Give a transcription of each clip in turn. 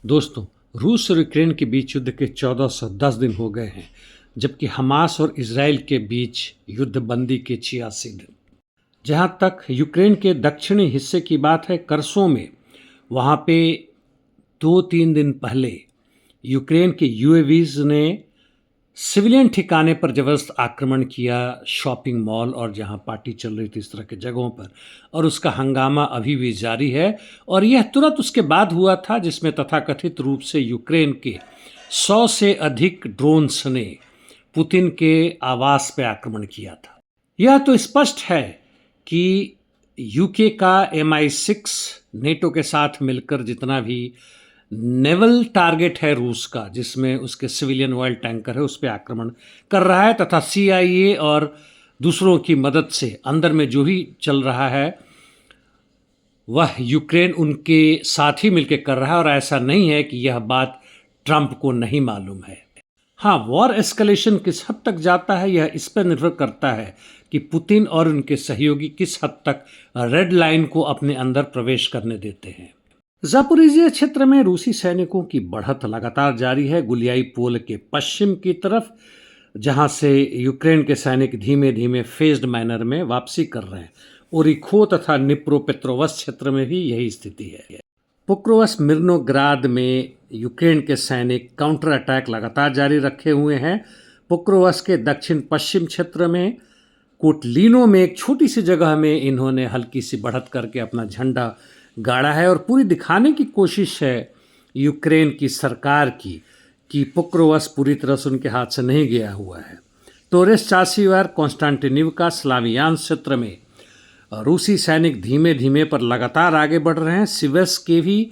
दोस्तों, रूस और यूक्रेन के बीच युद्ध के 1410 दिन हो गए हैं, जबकि हमास और इसराइल के बीच युद्ध बंदी के 86 दिन। जहां तक यूक्रेन के दक्षिणी हिस्से की बात है, करसों में, वहां पे 2-3 दिन पहले यूक्रेन के यूएवीज ने सिविलियन ठिकाने पर जबरदस्त आक्रमण किया, शॉपिंग मॉल और जहां पार्टी चल रही थी इस तरह के जगहों पर, और उसका हंगामा अभी भी जारी है। और यह तुरंत उसके बाद हुआ था जिसमें तथाकथित रूप से यूक्रेन के 100 से अधिक ड्रोन्स ने पुतिन के आवास पर आक्रमण किया था। यह तो स्पष्ट है कि यूके का MI6 नेटो के साथ मिलकर जितना भी नेवल टारगेट है रूस का, जिसमें उसके सिविलियन ऑयल टैंकर है, उस पर आक्रमण कर रहा है, तथा CIA और दूसरों की मदद से अंदर में जो भी चल रहा है वह यूक्रेन उनके साथ ही मिलकर कर रहा है। और ऐसा नहीं है कि यह बात ट्रंप को नहीं मालूम है। हाँ, वॉर एस्केलेशन किस हद तक जाता है यह इस पर निर्भर करता है कि पुतिन और उनके सहयोगी किस हद तक रेड लाइन को अपने अंदर प्रवेश करने देते हैं। जापोरिजिया क्षेत्र में रूसी सैनिकों की बढ़त लगातार जारी है, गुलियाई पोल के पश्चिम की तरफ, जहां से यूक्रेन के सैनिक धीमे धीमे फेज्ड मैनर में वापसी कर रहे हैं। ओरिखो तथा निप्रोपेट्रोवस क्षेत्र में भी यही स्थिति है। पोक्रोवस मिर्नोग्राद में यूक्रेन के सैनिक काउंटर अटैक लगातार जारी रखे हुए हैं। पोक्रोवस के दक्षिण पश्चिम क्षेत्र में कोटलिनो में एक छोटी सी जगह में इन्होंने हल्की सी बढ़त करके अपना झंडा गाड़ा है और पूरी दिखाने की कोशिश है यूक्रेन की सरकार की कि पोक्रोवस पूरी तरह से उनके हाथ से नहीं गया हुआ है। टोरेस चासीवार कॉन्स्टेंटिनिवका स्लावियान क्षेत्र में रूसी सैनिक धीमे धीमे पर लगातार आगे बढ़ रहे हैं। सिवेस के भी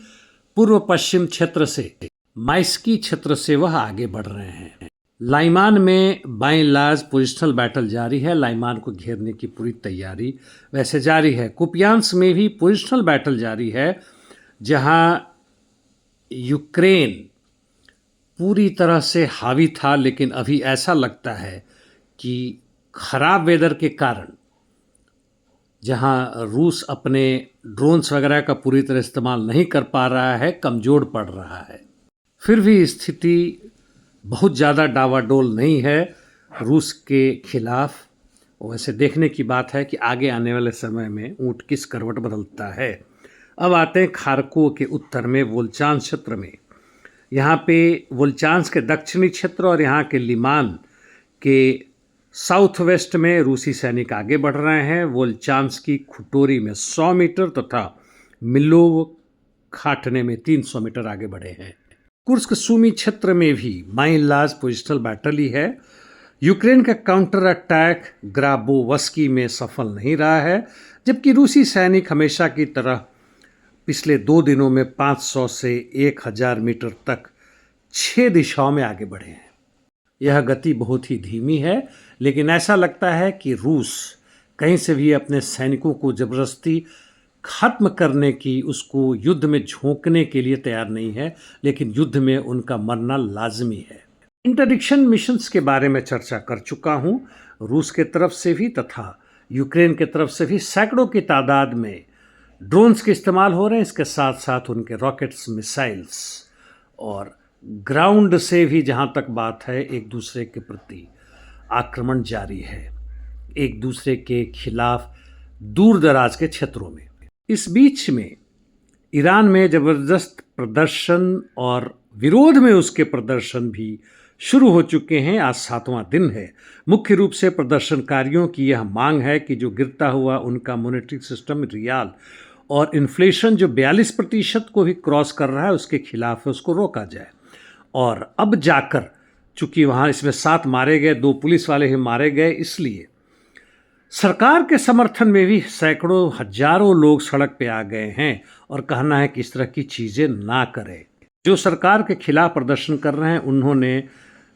पूर्व पश्चिम क्षेत्र से माइस्की क्षेत्र से वह आगे बढ़ रहे हैं। लाइमान में बाई लाज पोजिशनल बैटल जारी है। लाइमान को घेरने की पूरी तैयारी वैसे जारी है। कुपियांस में भी पोजिशनल बैटल जारी है, जहां यूक्रेन पूरी तरह से हावी था, लेकिन अभी ऐसा लगता है कि खराब वेदर के कारण, जहां रूस अपने ड्रोन्स वगैरह का पूरी तरह इस्तेमाल नहीं कर पा रहा है, कमज़ोर पड़ रहा है। फिर भी स्थिति बहुत ज़्यादा डावाडोल नहीं है रूस के खिलाफ। वैसे देखने की बात है कि आगे आने वाले समय में ऊँट किस करवट बदलता है। अब आते हैं खार्कोव के उत्तर में वोल्चांस क्षेत्र में। यहाँ पे वोल्चांस के दक्षिणी क्षेत्र और यहाँ के लिमान के साउथ वेस्ट में रूसी सैनिक आगे बढ़ रहे हैं। वोल्चांस की खुटोरी में 100 मीटर तथा मिलोव खाटने में 300 मीटर आगे बढ़े हैं। कुर्स्क सूमी क्षेत्र में भी माइन लाज पोजिशनल बैटल ही है। यूक्रेन का काउंटर अटैक ग्राबोवस्की में सफल नहीं रहा है, जबकि रूसी सैनिक हमेशा की तरह पिछले 2 दिनों में 500 से 1000 मीटर तक 6 दिशाओं में आगे बढ़े हैं। यह गति बहुत ही धीमी है, लेकिन ऐसा लगता है कि रूस कहीं से भी अपने सैनिकों को जबरदस्ती खत्म करने की, उसको युद्ध में झोंकने के लिए तैयार नहीं है, लेकिन युद्ध में उनका मरना लाजमी है। इंटरडिक्शन मिशंस के बारे में चर्चा कर चुका हूं। रूस के तरफ से भी तथा यूक्रेन के तरफ से भी सैकड़ों की तादाद में ड्रोन्स के इस्तेमाल हो रहे हैं। इसके साथ साथ उनके रॉकेट्स, मिसाइल्स और ग्राउंड से भी, जहां तक बात है, एक दूसरे के प्रति आक्रमण जारी है, एक दूसरे के खिलाफ दूर दराज के क्षेत्रों में। इस बीच में ईरान में ज़बरदस्त प्रदर्शन और विरोध में उसके प्रदर्शन भी शुरू हो चुके हैं। आज 7वां दिन है। मुख्य रूप से प्रदर्शनकारियों की यह मांग है कि जो गिरता हुआ उनका मॉनेटरी सिस्टम रियाल और इन्फ्लेशन जो 42% को भी क्रॉस कर रहा है, उसके खिलाफ है, उसको रोका जाए। और अब जाकर, चूंकि वहाँ इसमें 7 मारे गए, 2 पुलिस वाले ही मारे गए, इसलिए सरकार के समर्थन में भी सैकड़ों हजारों लोग सड़क पे आ गए हैं और कहना है कि इस तरह की चीज़ें ना करें। जो सरकार के खिलाफ प्रदर्शन कर रहे हैं, उन्होंने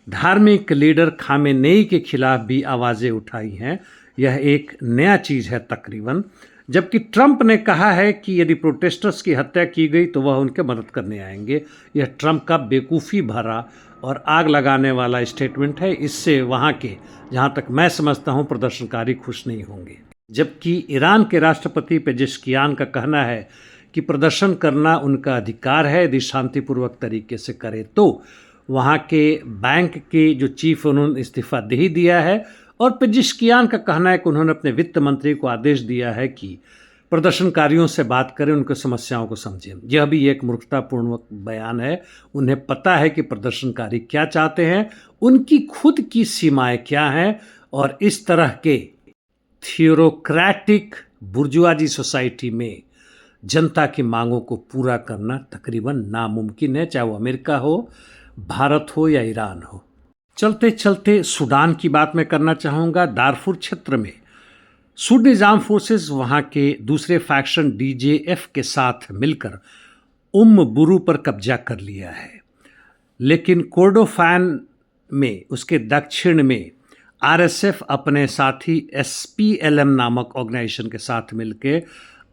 धार्मिक लीडर खामेनेई के खिलाफ भी आवाज़ें उठाई हैं। यह एक नया चीज़ है तकरीबन। जबकि ट्रंप ने कहा है कि यदि प्रोटेस्टर्स की हत्या की गई तो वह उनके मदद करने आएंगे। यह ट्रंप का बेवकूफ़ी भरा और आग लगाने वाला स्टेटमेंट है। इससे वहाँ के, जहाँ तक मैं समझता हूँ, प्रदर्शनकारी खुश नहीं होंगे। जबकि ईरान के राष्ट्रपति पेजेश्कियान का कहना है कि प्रदर्शन करना उनका अधिकार है, यदि शांतिपूर्वक तरीके से करे तो। वहाँ के बैंक के जो चीफ उन्होंने इस्तीफा दे ही दिया है और पेजिशकियान का कहना है कि उन्होंने अपने वित्त मंत्री को आदेश दिया है कि प्रदर्शनकारियों से बात करें, उनकी समस्याओं को समझें। यह भी एक मूर्खतापूर्ण बयान है। उन्हें पता है कि प्रदर्शनकारी क्या चाहते हैं, उनकी खुद की सीमाएं क्या हैं और इस तरह के थ्योरोक्रेटिक बुर्जुआजी सोसाइटी में जनता की मांगों को पूरा करना तकरीबन नामुमकिन है, चाहे वो अमेरिका हो, भारत हो या ईरान हो। चलते चलते सूडान की बात मैं करना चाहूँगा। दारफुर क्षेत्र में सूडानीज आर्म फोर्सेस वहाँ के दूसरे फैक्शन डीजेएफ के साथ मिलकर बुरू पर कब्जा कर लिया है, लेकिन कोर्डोफान में उसके दक्षिण में आरएसएफ अपने साथी एसपीएलएम नामक ऑर्गेनाइजेशन के साथ मिलकर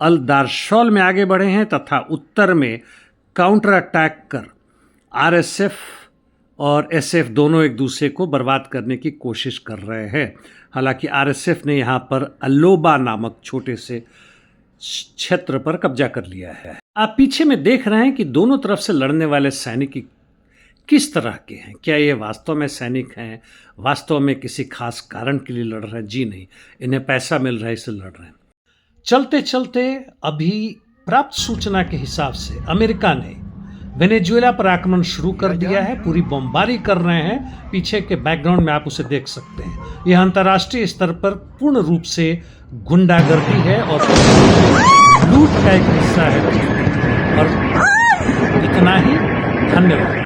अल दारशौल में आगे बढ़े हैं तथा उत्तर में काउंटर अटैक कर आरएसएफ और एसएफ दोनों एक दूसरे को बर्बाद करने की कोशिश कर रहे हैं। हालांकि आरएसएफ ने यहाँ पर अल्लोबा नामक छोटे से क्षेत्र पर कब्जा कर लिया है। आप पीछे में देख रहे हैं कि दोनों तरफ से लड़ने वाले सैनिक किस तरह के हैं। क्या ये वास्तव में सैनिक हैं, वास्तव में किसी खास कारण के लिए लड़ रहे हैं? जी नहीं, इन्हें पैसा मिल रहा है इसलिए लड़ रहे हैं। चलते चलते अभी प्राप्त सूचना के हिसाब से अमेरिका ने वेनेजुएला पर आक्रमण शुरू कर दिया है, पूरी बमबारी कर रहे हैं। पीछे के बैकग्राउंड में आप उसे देख सकते हैं। यह अंतर्राष्ट्रीय स्तर पर पूर्ण रूप से गुंडागर्दी है और लूट का एक हिस्सा है। और इतना ही, धन्यवाद।